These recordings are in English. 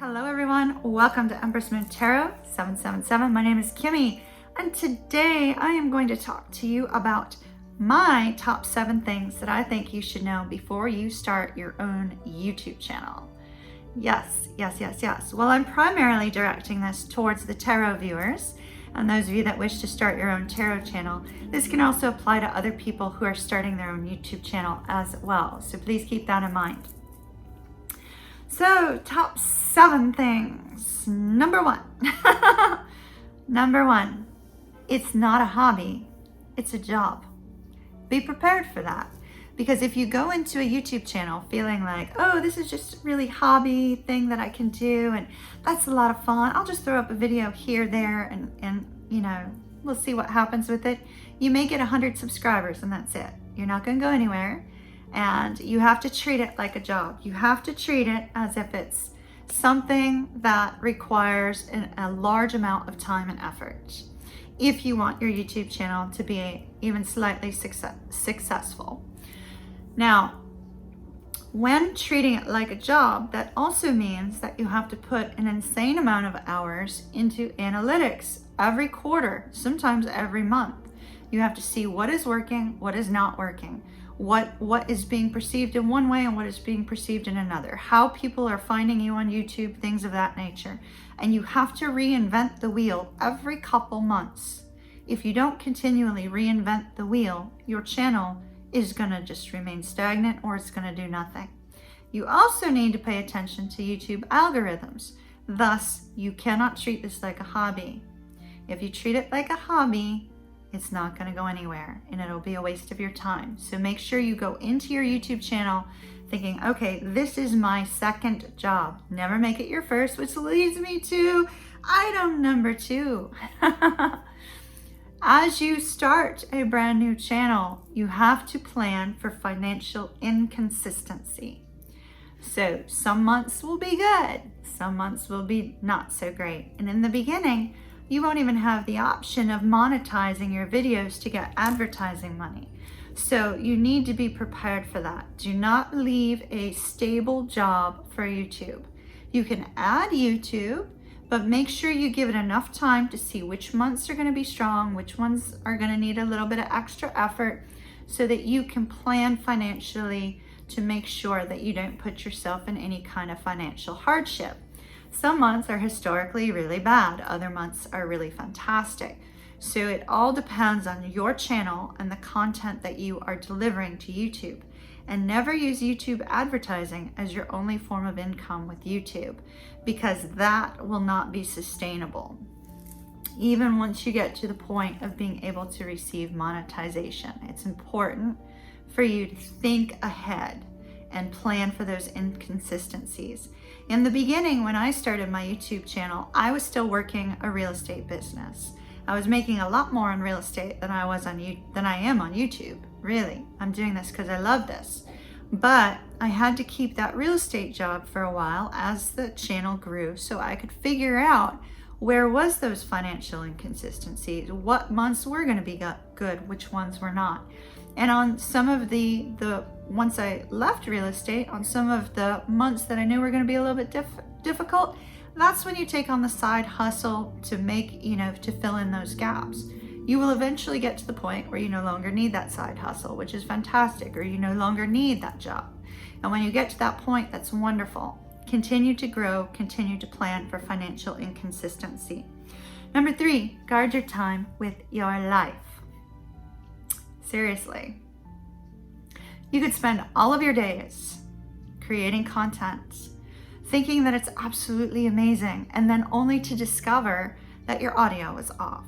Hello everyone, welcome to Empress Moon Tarot 777. My name is Kimmy, and today I am going to talk to you about my top 7 things that I think you should know before you start your own YouTube channel. Yes. Well, I'm primarily directing this towards the tarot viewers and those of you that wish to start your own tarot channel. This can also apply to other people who are starting their own YouTube channel as well, so please keep that in mind. So, top 7 things. Number 1. Number 1, it's not a hobby, it's a job. Be prepared for that. Because if you go into a YouTube channel feeling like, oh, this is just a really hobby thing that I can do, and that's a lot of fun, I'll just throw up a video here, there, and you know, we'll see what happens with it. You may get 100 subscribers and that's it. You're not gonna go anywhere. And you have to treat it like a job. You have to treat it as if it's something that requires a large amount of time and effort if you want your YouTube channel to be even slightly successful. Now, when treating it like a job, that also means that you have to put an insane amount of hours into analytics every quarter, sometimes every month. You have to see what is working, what is not working, what is being perceived in one way and what is being perceived in another, how people are finding you on YouTube, things of that nature. And you have to reinvent the wheel every couple months. If you don't continually reinvent the wheel, your channel is gonna just remain stagnant, or it's gonna do nothing. You also need to pay attention to YouTube algorithms. Thus, you cannot treat this like a hobby. If you treat it like a hobby, it's not going to go anywhere and it'll be a waste of your time. So make sure you go into your YouTube channel thinking, okay, this is my second job. Never make it your first, which leads me to item number 2. As you start a brand new channel, you have to plan for financial inconsistency. So some months will be good, some months will be not so great. And in the beginning, you won't even have the option of monetizing your videos to get advertising money. So you need to be prepared for that. Do not leave a stable job for YouTube. You can add YouTube, but make sure you give it enough time to see which months are going to be strong, which ones are going to need a little bit of extra effort, so that you can plan financially to make sure that you don't put yourself in any kind of financial hardship. Some months are historically really bad, other months are really fantastic. So it all depends on your channel and the content that you are delivering to YouTube. And never use YouTube advertising as your only form of income with YouTube, because that will not be sustainable, even once you get to the point of being able to receive monetization. It's important for you to think ahead and plan for those inconsistencies. In the beginning, when I started my YouTube channel, I was still working a real estate business. I was making a lot more in real estate than I am on YouTube. Really, I'm doing this because I love this. But I had to keep that real estate job for a while as the channel grew, so I could figure out where was those financial inconsistencies, what months were going to be good, which ones were not. And on some of the once I left real estate, on some of the months that I knew were going to be a little bit difficult, that's when you take on the side hustle to make, to fill in those gaps. You will eventually get to the point where you no longer need that side hustle, which is fantastic, or you no longer need that job. And when you get to that point, that's wonderful. Continue to grow, continue to plan for financial inconsistency. Number 3, guard your time with your life. Seriously. You could spend all of your days creating content, thinking that it's absolutely amazing, and then only to discover that your audio was off,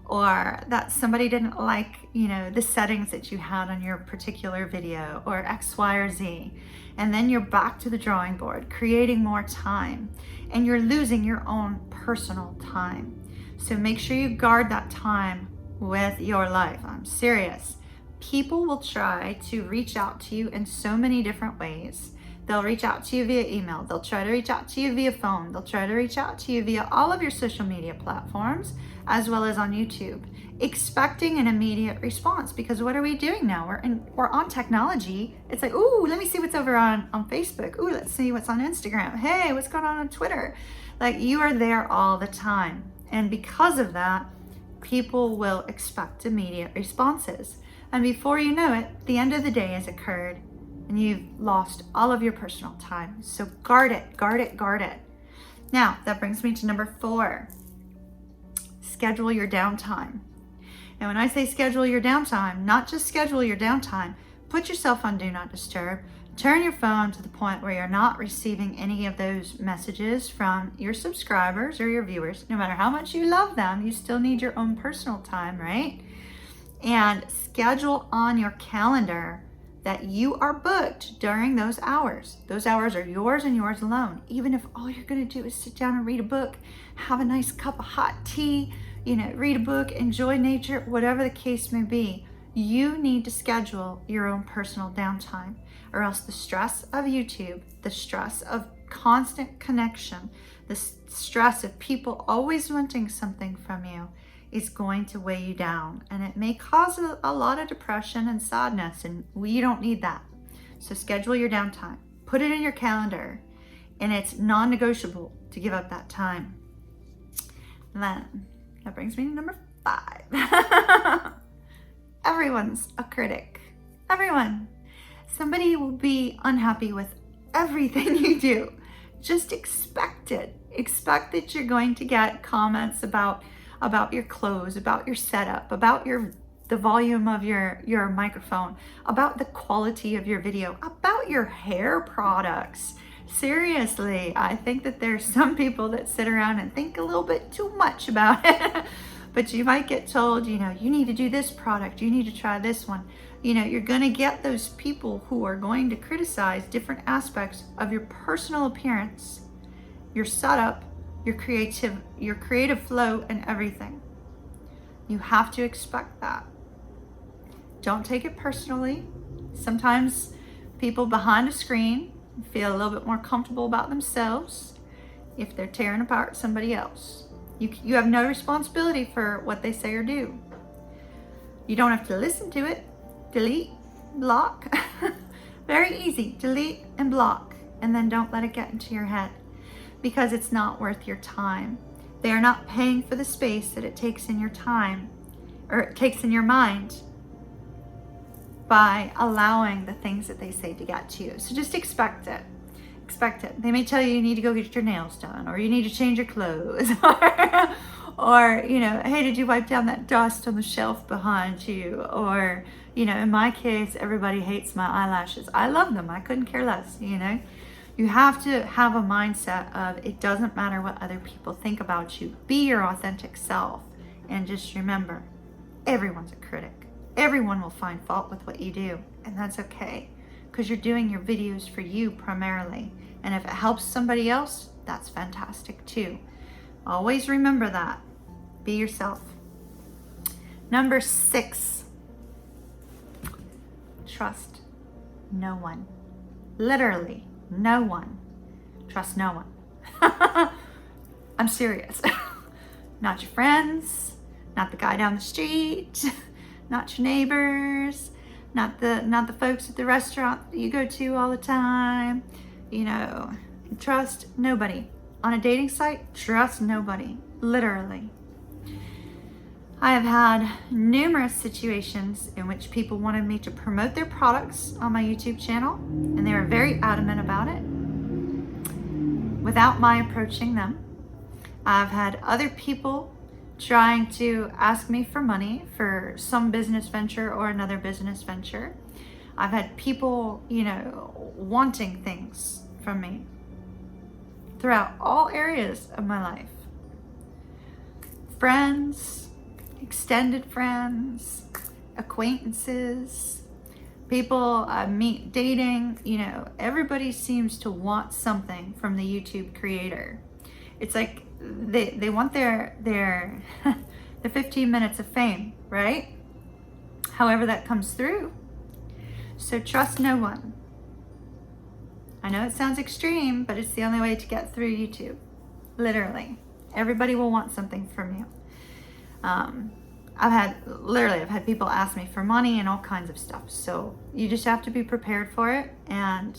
or that somebody didn't like, the settings that you had on your particular video, or X, Y, or Z. And then you're back to the drawing board, creating more time, and you're losing your own personal time. So make sure you guard that time with your life. I'm serious. People will try to reach out to you in so many different ways They'll reach out to you via email. They'll try to reach out to you via phone. They'll try to reach out to you via all of your social media platforms, as well as on YouTube, expecting an immediate response. Because what are we doing now? We're on technology. It's like, ooh, let me see what's over on Facebook. Ooh, let's see what's on Instagram. Hey, what's going on Twitter? Like, you are there all the time. And because of that, people will expect immediate responses. And before you know it, the end of the day has occurred and you've lost all of your personal time. So guard it, guard it, guard it. Now, that brings me to number 4. Schedule your downtime. And when I say schedule your downtime, not just schedule your downtime, put yourself on Do Not Disturb. Turn your phone to the point where you're not receiving any of those messages from your subscribers or your viewers. No matter how much you love them, you still need your own personal time, right? And schedule on your calendar that you are booked during those hours. Those hours are yours and yours alone. Even if all you're going to do is sit down and read a book, have a nice cup of hot tea, read a book, enjoy nature, whatever the case may be, you need to schedule your own personal downtime, or else the stress of YouTube, the stress of constant connection, the stress of people always wanting something from you is going to weigh you down, and it may cause a lot of depression and sadness, and you don't need that. So schedule your downtime, put it in your calendar, and it's non-negotiable to give up that time. And then that brings me to number 5. Everyone's a critic. Everyone. Somebody will be unhappy with everything you do. Just expect it. Expect that you're going to get comments about your clothes, about your setup, about the volume of your microphone, about the quality of your video, about your hair products. Seriously, I think that there's some people that sit around and think a little bit too much about it. But you might get told, you need to do this product, you need to try this one. You're going to get those people who are going to criticize different aspects of your personal appearance, your setup, your creative flow, and everything. You have to expect that. Don't take it personally. Sometimes people behind a screen feel a little bit more comfortable about themselves if they're tearing apart somebody else. You have no responsibility for what they say or do. You don't have to listen to it. Delete, block. Very easy. Delete and block, and then don't let it get into your head, because it's not worth your time. They are not paying for the space that it takes in your time, or it takes in your mind, by allowing the things that they say to get to you. So just expect it. Expect it. They may tell you need to go get your nails done, or you need to change your clothes, or hey, did you wipe down that dust on the shelf behind you? Or in my case, everybody hates my eyelashes. I love them. I couldn't care less. You have to have a mindset of it doesn't matter what other people think about you. Be your authentic self, and just remember, everyone's a critic. Everyone will find fault with what you do, and that's okay, because you're doing your videos for you primarily. And if it helps somebody else, that's fantastic too. Always remember that. Be yourself. Number 6, trust no one. Literally, no one. Trust no one. I'm serious. Not your friends, not the guy down the street, not your neighbors, not the folks at the restaurant that you go to all the time. Trust nobody. On a dating site, trust nobody. Literally. I have had numerous situations in which people wanted me to promote their products on my YouTube channel, and they were very adamant about it without my approaching them. I've had other people trying to ask me for money for some business venture or another business venture. I've had people, wanting things from me throughout all areas of my life. Friends, extended friends, acquaintances, people I meet dating, everybody seems to want something from the YouTube creator. It's like they want their 15 minutes of fame, right? However that comes through. So trust no one. I know it sounds extreme, but it's the only way to get through YouTube. Literally. Everybody will want something from you. I've had people ask me for money and all kinds of stuff. So you just have to be prepared for it. And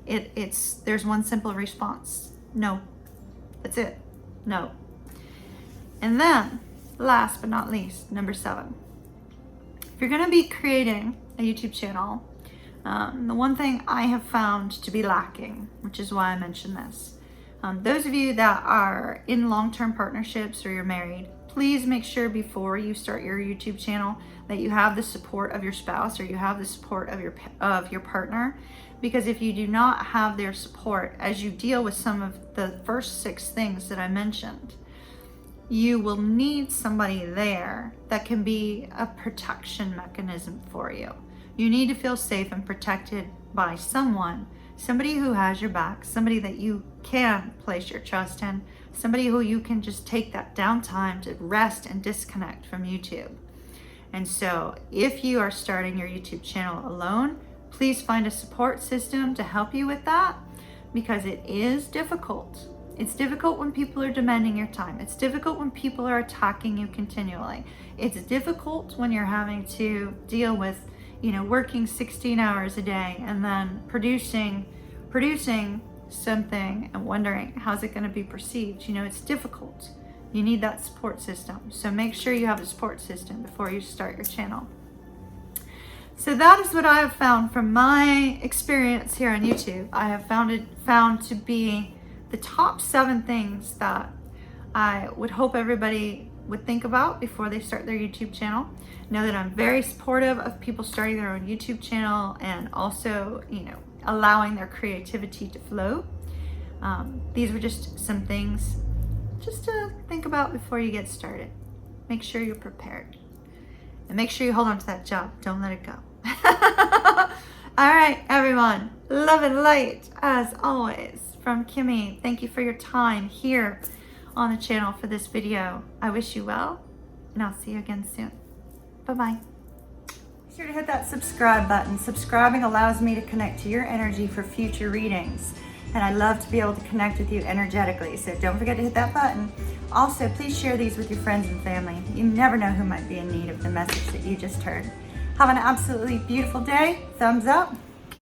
there's one simple response. No. That's it. No. And then, last but not least, number 7. If you're going to be creating a YouTube channel, the one thing I have found to be lacking, which is why I mentioned this, those of you that are in long-term partnerships or you're married, please make sure before you start your YouTube channel that you have the support of your spouse or you have the support of your partner. Because if you do not have their support as you deal with some of the first 6 things that I mentioned, you will need somebody there that can be a protection mechanism for you. You need to feel safe and protected by somebody who has your back, somebody that you can place your trust in, somebody who you can just take that downtime to rest and disconnect from YouTube. And so if you are starting your YouTube channel alone, please find a support system to help you with that, because it is difficult. It's difficult when people are demanding your time. It's difficult when people are attacking you continually. It's difficult when you're having to deal with, working 16 hours a day and then producing something and wondering how's it going to be perceived. It's difficult. You need that support system. So make sure you have a support system before you start your channel. So that is what I have found from my experience here on YouTube. I have found to be the top 7 things that I would hope everybody would think about before they start their YouTube channel. Know that I'm very supportive of people starting their own YouTube channel and also, allowing their creativity to flow. These were just some things just to think about before you get started. Make sure you're prepared. And make sure you hold on to that job. Don't let it go. All right, everyone. Love and light, as always, from Kimmy. Thank you for your time here on the channel for this video. I wish you well, and I'll see you again soon. Bye-bye. Be sure to hit that subscribe button. Subscribing allows me to connect to your energy for future readings, and I love to be able to connect with you energetically, so don't forget to hit that button. Also, please share these with your friends and family. You never know who might be in need of the message that you just heard. Have an absolutely beautiful day. Thumbs up.